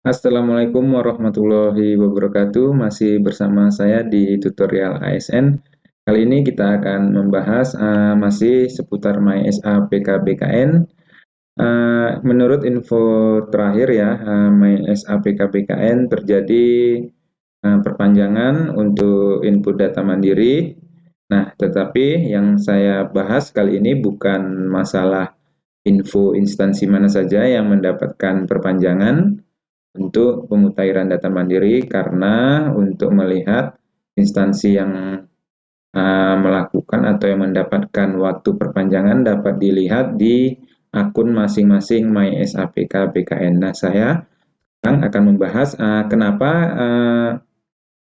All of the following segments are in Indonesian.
Assalamualaikum warahmatullahi wabarakatuh. Masih bersama saya di tutorial ASN. Kali ini kita akan membahas masih seputar MySA PKBKN. Menurut info terakhir ya, MySA PKBKN terjadi perpanjangan untuk input data mandiri. Nah, tetapi yang saya bahas kali ini bukan masalah info instansi mana saja yang mendapatkan perpanjangan untuk pemutahiran data mandiri, karena untuk melihat instansi yang melakukan atau yang mendapatkan waktu perpanjangan dapat dilihat di akun masing-masing MySAPK BKN. Nah, saya sekarang akan membahas kenapa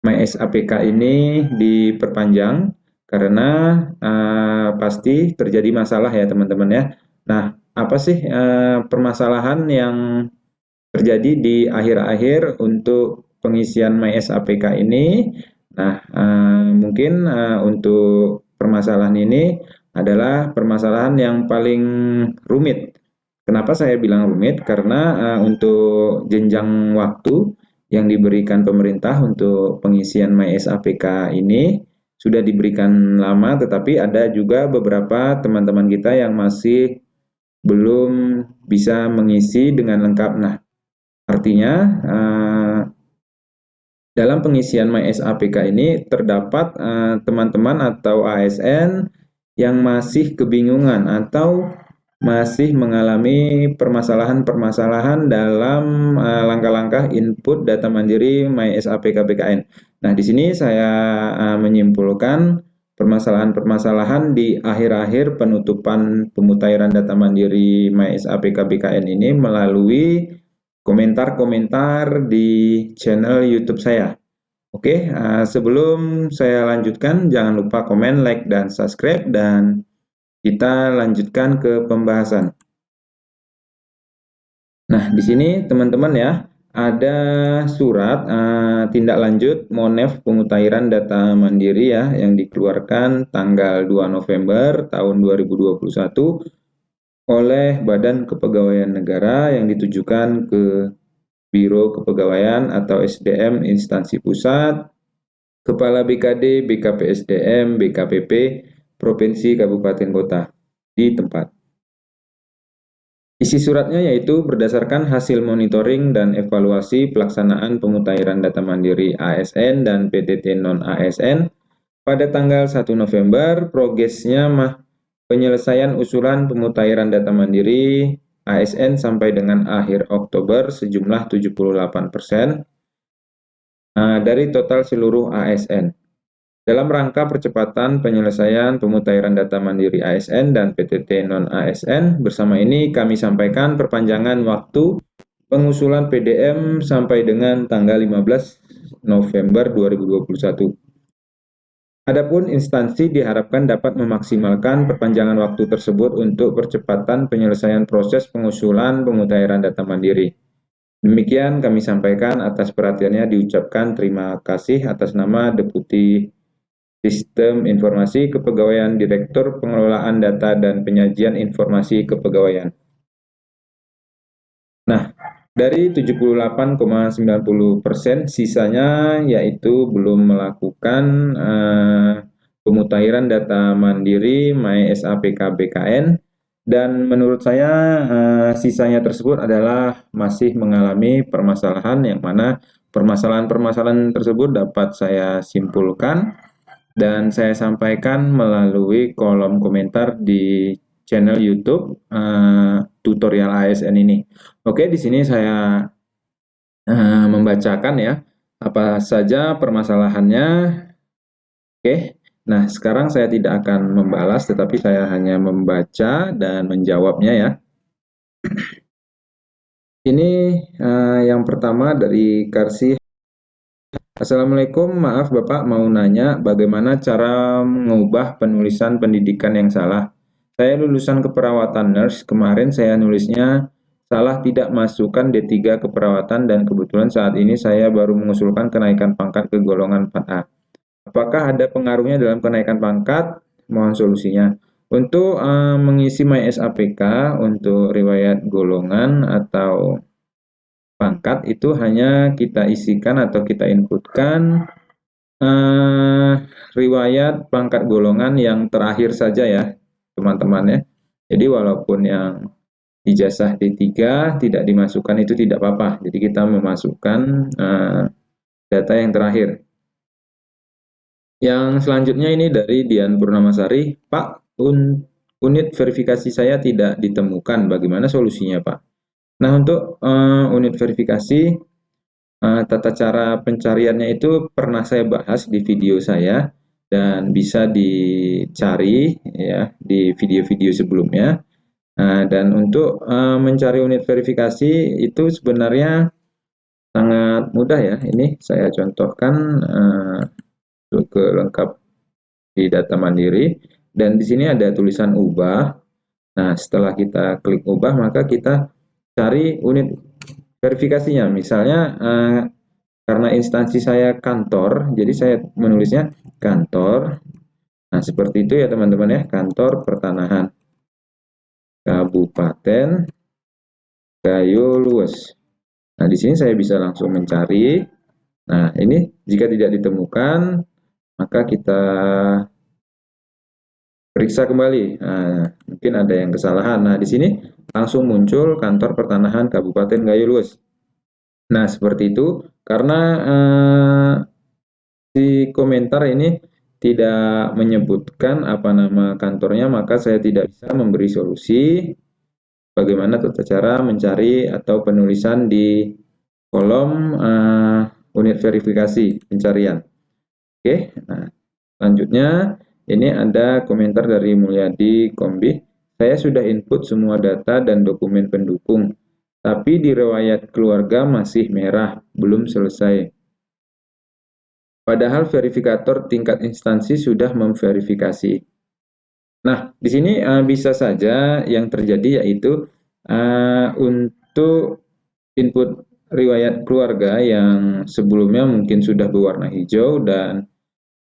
MySAPK ini diperpanjang, karena pasti terjadi masalah ya teman-teman ya. Nah, apa sih permasalahan yang terjadi di akhir-akhir untuk pengisian MySAPK ini? Nah, mungkin untuk permasalahan ini adalah permasalahan yang paling rumit. Kenapa saya bilang rumit? Karena untuk jenjang waktu yang diberikan pemerintah untuk pengisian MySAPK ini sudah diberikan lama, tetapi ada juga beberapa teman-teman kita yang masih belum bisa mengisi dengan lengkap. Nah, artinya, dalam pengisian MySAPK ini terdapat teman-teman atau ASN yang masih kebingungan atau masih mengalami permasalahan-permasalahan dalam langkah-langkah input data mandiri MySAPK BKN. Nah, di sini saya menyimpulkan permasalahan-permasalahan di akhir-akhir penutupan pemutahiran data mandiri MySAPK BKN ini melalui komentar-komentar di channel YouTube saya. Oke, sebelum saya lanjutkan, jangan lupa komen, like, dan subscribe, dan kita lanjutkan ke pembahasan. Nah, di sini teman-teman ya, ada surat tindak lanjut Monef pemutahiran data mandiri ya, yang dikeluarkan tanggal 2 November tahun 2021 oleh Badan Kepegawaian Negara yang ditujukan ke Biro Kepegawaian atau SDM instansi pusat, Kepala BKD, BKPSDM, BKPP, Provinsi, Kabupaten, Kota di tempat. Isi suratnya yaitu berdasarkan hasil monitoring dan evaluasi pelaksanaan pemutahiran data mandiri ASN dan PTT non-ASN pada tanggal 1 November, progresnya penyelesaian usulan pemutahiran data mandiri ASN sampai dengan akhir Oktober sejumlah 78% dari total seluruh ASN. Dalam rangka percepatan penyelesaian pemutahiran data mandiri ASN dan PTT non-ASN, bersama ini kami sampaikan perpanjangan waktu pengusulan PDM sampai dengan tanggal 15 November 2021. Adapun instansi diharapkan dapat memaksimalkan perpanjangan waktu tersebut untuk percepatan penyelesaian proses pengusulan pemutahiran data mandiri. Demikian kami sampaikan, atas perhatiannya diucapkan terima kasih atas nama Deputi Sistem Informasi Kepegawaian Direktur Pengelolaan Data dan Penyajian Informasi Kepegawaian. Nah, dari 78,90% sisanya yaitu belum melakukan pemutahiran data mandiri MySAPK BKN, dan menurut saya sisanya tersebut adalah masih mengalami permasalahan, yang mana permasalahan-permasalahan tersebut dapat saya simpulkan dan saya sampaikan melalui kolom komentar di channel YouTube tutorial ASN ini. Oke, di sini saya membacakan ya apa saja permasalahannya. Oke, nah sekarang saya tidak akan membalas, tetapi saya hanya membaca dan menjawabnya ya. Ini yang pertama dari Karsi. Assalamualaikum, maaf Bapak, mau nanya bagaimana cara mengubah penulisan pendidikan yang salah. Saya lulusan keperawatan nurse, kemarin saya nulisnya salah, tidak masukkan D3 keperawatan, dan kebetulan saat ini saya baru mengusulkan kenaikan pangkat ke golongan 4A. Apakah ada pengaruhnya dalam kenaikan pangkat? Mohon solusinya. Untuk mengisi MySAPK untuk riwayat golongan atau pangkat itu hanya kita isikan atau kita inputkan riwayat pangkat golongan yang terakhir saja ya teman-teman ya. Jadi walaupun yang ijazah D3 tidak dimasukkan itu tidak apa-apa. Jadi kita memasukkan data yang terakhir. Yang selanjutnya ini dari Dian Purnamasari, Pak, unit verifikasi saya tidak ditemukan. Bagaimana solusinya, Pak? Nah, untuk unit verifikasi, tata cara pencariannya itu pernah saya bahas di video saya dan bisa dicari ya di video-video sebelumnya. Dan untuk mencari unit verifikasi itu sebenarnya sangat mudah ya. Ini saya contohkan ke lengkap di data mandiri dan di sini ada tulisan ubah. Nah, setelah kita klik ubah maka kita cari unit verifikasinya. Misalnya karena instansi saya kantor, jadi saya menulisnya kantor. Nah, seperti itu ya teman-teman ya, kantor pertanahan Kabupaten Gayo Luwes. Nah, di sini saya bisa langsung mencari. Nah, ini jika tidak ditemukan, maka kita periksa kembali. Nah, mungkin ada yang kesalahan. Nah, di sini langsung muncul kantor pertanahan Kabupaten Gayo Luwes. Nah, seperti itu. Karena di komentar ini tidak menyebutkan apa nama kantornya, maka saya tidak bisa memberi solusi bagaimana tata cara mencari atau penulisan di kolom unit verifikasi pencarian. Oke, nah selanjutnya ini ada komentar dari Mulyadi Kombi. Saya sudah input semua data dan dokumen pendukung, tapi di riwayat keluarga masih merah, belum selesai. Padahal verifikator tingkat instansi sudah memverifikasi. Nah, di sini bisa saja yang terjadi yaitu untuk input riwayat keluarga yang sebelumnya mungkin sudah berwarna hijau dan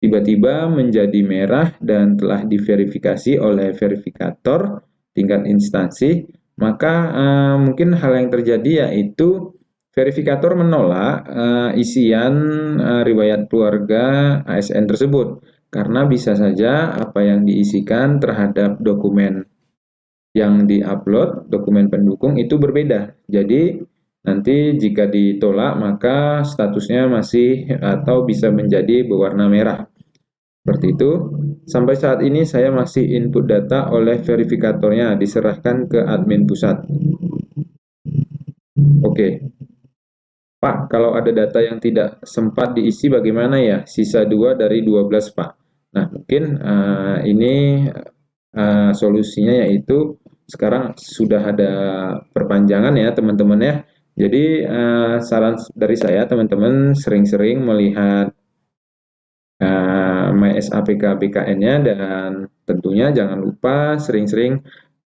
tiba-tiba menjadi merah dan telah diverifikasi oleh verifikator tingkat instansi, maka mungkin hal yang terjadi yaitu verifikator menolak isian riwayat keluarga ASN tersebut karena bisa saja apa yang diisikan terhadap dokumen yang diupload, dokumen pendukung itu berbeda. Jadi nanti jika ditolak maka statusnya masih atau bisa menjadi berwarna merah. Seperti itu. Sampai saat ini saya masih input data oleh verifikatornya diserahkan ke admin pusat. Oke. Pak, kalau ada data yang tidak sempat diisi bagaimana ya? Sisa 2 dari 12, Pak. Nah, mungkin ini solusinya yaitu sekarang sudah ada perpanjangan ya, teman-teman ya. Jadi, saran dari saya, teman-teman sering-sering melihat MySAPK BKN-nya dan tentunya jangan lupa sering-sering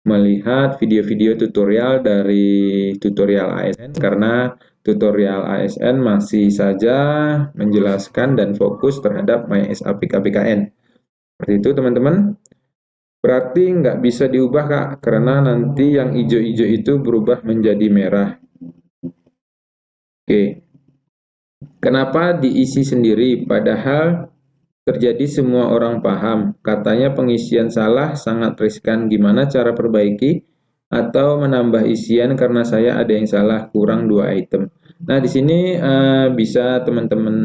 melihat video-video tutorial dari tutorial ASN karena tutorial ASN masih saja menjelaskan dan fokus terhadap MySAPK BKN. Seperti itu teman-teman. Berarti nggak bisa diubah Kak, karena nanti yang hijau-hijau itu berubah menjadi merah. Oke. Kenapa diisi sendiri padahal terjadi semua orang paham? Katanya pengisian salah sangat riskan. Gimana cara perbaiki? Atau menambah isian karena saya ada yang salah kurang 2 item. Nah, di sini bisa teman-teman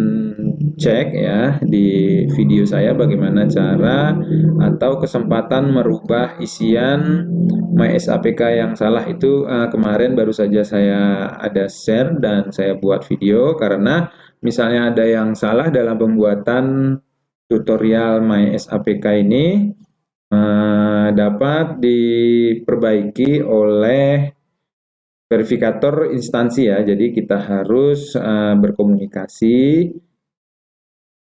cek ya di video saya bagaimana cara atau kesempatan merubah isian MySAPK yang salah itu kemarin baru saja saya ada share dan saya buat video karena misalnya ada yang salah dalam pembuatan tutorial MySAPK ini dapat diperbaiki oleh verifikator instansi ya. Jadi kita harus berkomunikasi,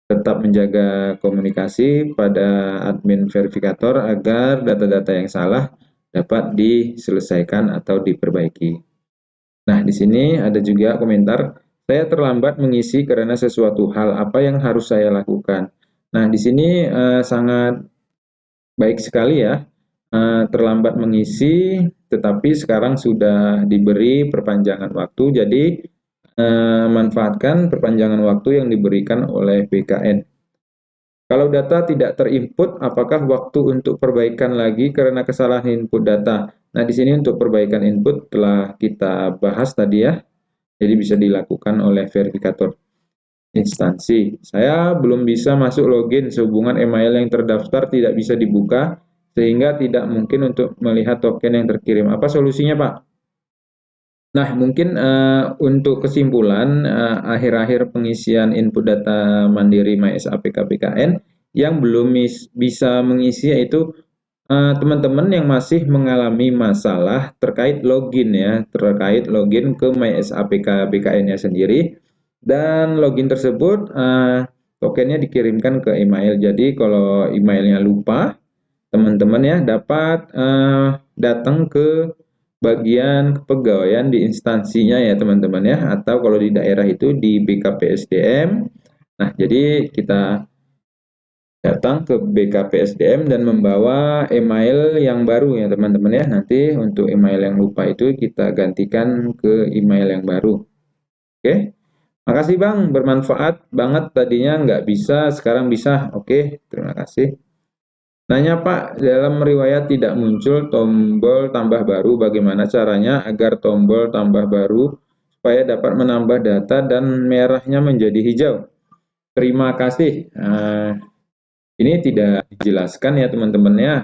tetap menjaga komunikasi pada admin verifikator agar data-data yang salah dapat diselesaikan atau diperbaiki. Nah, di sini ada juga komentar, saya terlambat mengisi karena sesuatu hal, apa yang harus saya lakukan? Nah, di sini sangat baik sekali ya, terlambat mengisi tetapi sekarang sudah diberi perpanjangan waktu, jadi manfaatkan perpanjangan waktu yang diberikan oleh BKN. Kalau data tidak terinput, apakah waktu untuk perbaikan lagi karena kesalahan input data? Nah, di sini untuk perbaikan input telah kita bahas tadi ya, jadi bisa dilakukan oleh verifikator instansi. Saya belum bisa masuk login sehubungan email yang terdaftar tidak bisa dibuka, sehingga tidak mungkin untuk melihat token yang terkirim. Apa solusinya, Pak? Nah, mungkin untuk kesimpulan akhir-akhir pengisian input data Mandiri MySAPK BKN yang belum bisa mengisi yaitu teman-teman yang masih mengalami masalah terkait login ya, terkait login ke MySAPK BKN-nya sendiri, dan login tersebut tokennya dikirimkan ke email. Jadi kalau emailnya lupa, teman-teman ya dapat datang ke bagian kepegawaian di instansinya ya teman-teman ya, atau kalau di daerah itu di BKPSDM. Nah, jadi kita datang ke BKPSDM dan membawa email yang baru ya teman-teman ya. Nanti untuk email yang lupa itu kita gantikan ke email yang baru. Oke, makasih Bang, bermanfaat banget, tadinya nggak bisa, sekarang bisa. Oke, terima kasih. Nanya Pak, dalam riwayat tidak muncul tombol tambah baru, bagaimana caranya agar tombol tambah baru supaya dapat menambah data dan merahnya menjadi hijau? Terima kasih. Ini tidak dijelaskan ya teman-teman ya,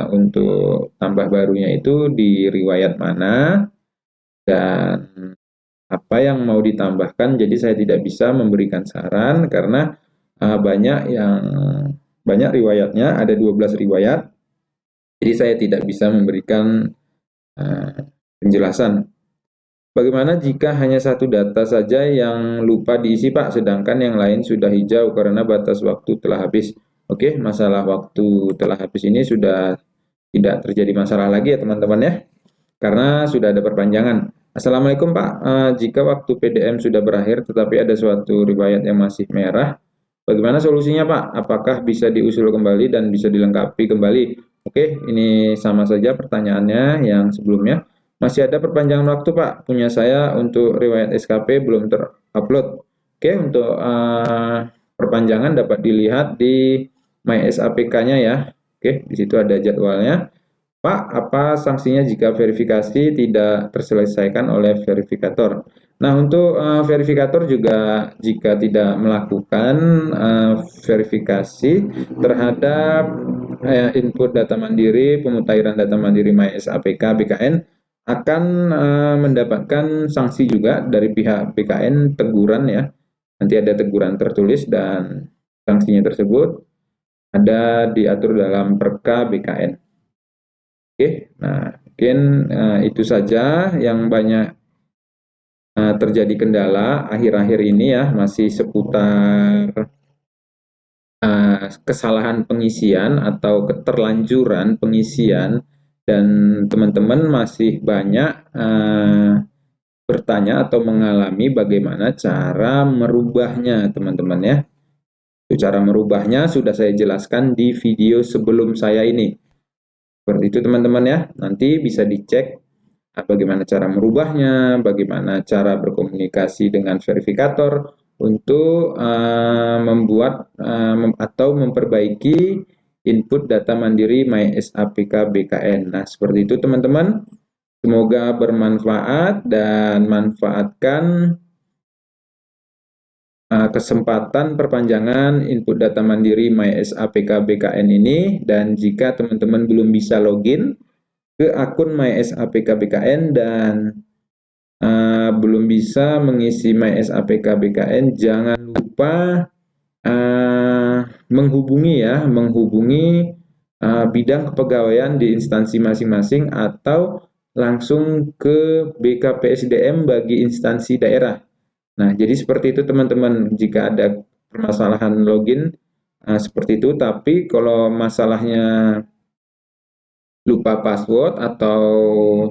untuk tambah barunya itu di riwayat mana dan apa yang mau ditambahkan. Jadi saya tidak bisa memberikan saran karena banyak riwayatnya, ada 12 riwayat. Jadi saya tidak bisa memberikan penjelasan. Bagaimana jika hanya satu data saja yang lupa diisi Pak, sedangkan yang lain sudah hijau karena batas waktu telah habis? Oke, masalah waktu telah habis ini sudah tidak terjadi masalah lagi ya teman-teman ya, karena sudah ada perpanjangan. Assalamualaikum Pak, jika waktu PDM sudah berakhir tetapi ada suatu riwayat yang masih merah, bagaimana solusinya Pak? Apakah bisa diusul kembali dan bisa dilengkapi kembali? Oke, ini sama saja pertanyaannya yang sebelumnya. Masih ada perpanjangan waktu Pak, punya saya untuk riwayat SKP belum terupload. Oke, untuk perpanjangan dapat dilihat di MySAPK-nya ya. Oke, di situ ada jadwalnya. Pak, apa sanksinya jika verifikasi tidak terselesaikan oleh verifikator? Nah, untuk verifikator juga jika tidak melakukan verifikasi terhadap input data mandiri, pemutahiran data mandiri MySAPK BKN, akan mendapatkan sanksi juga dari pihak BKN, teguran ya. Nanti ada teguran tertulis dan sanksinya tersebut ada diatur dalam Perka BKN. Oke, nah mungkin itu saja yang banyak terjadi kendala akhir-akhir ini ya, masih seputar kesalahan pengisian atau keterlanjuran pengisian, dan teman-teman masih banyak bertanya atau mengalami bagaimana cara merubahnya teman-teman ya. Cara merubahnya sudah saya jelaskan di video sebelum saya ini. Seperti itu teman-teman ya, nanti bisa dicek bagaimana cara merubahnya, bagaimana cara berkomunikasi dengan verifikator untuk membuat atau memperbaiki input data mandiri MySAPK BKN. Nah, seperti itu teman-teman. Semoga bermanfaat dan manfaatkan kesempatan perpanjangan input data mandiri MySAPK BKN ini. Dan jika teman-teman belum bisa login ke akun MySAPK BKN dan belum bisa mengisi MySAPK BKN, jangan lupa menghubungi bidang kepegawaian di instansi masing-masing atau langsung ke BKPSDM bagi instansi daerah. Nah, jadi seperti itu teman-teman, jika ada permasalahan login seperti itu. Tapi kalau masalahnya lupa password atau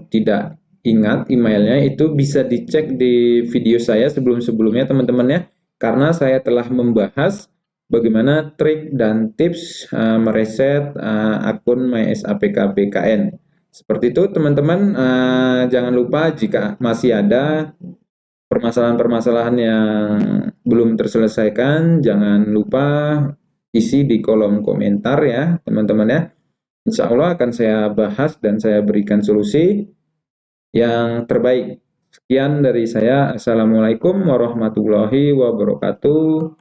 tidak ingat emailnya, itu bisa dicek di video saya sebelum-sebelumnya teman-teman ya, karena saya telah membahas bagaimana trik dan tips mereset akun MySAPK BKN. Seperti itu teman-teman, jangan lupa jika masih ada permasalahan-permasalahan yang belum terselesaikan, jangan lupa isi di kolom komentar ya teman-teman ya. Insya Allah akan saya bahas dan saya berikan solusi yang terbaik. Sekian dari saya. Assalamualaikum warahmatullahi wabarakatuh.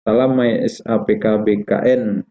Salam MySAPK BKN.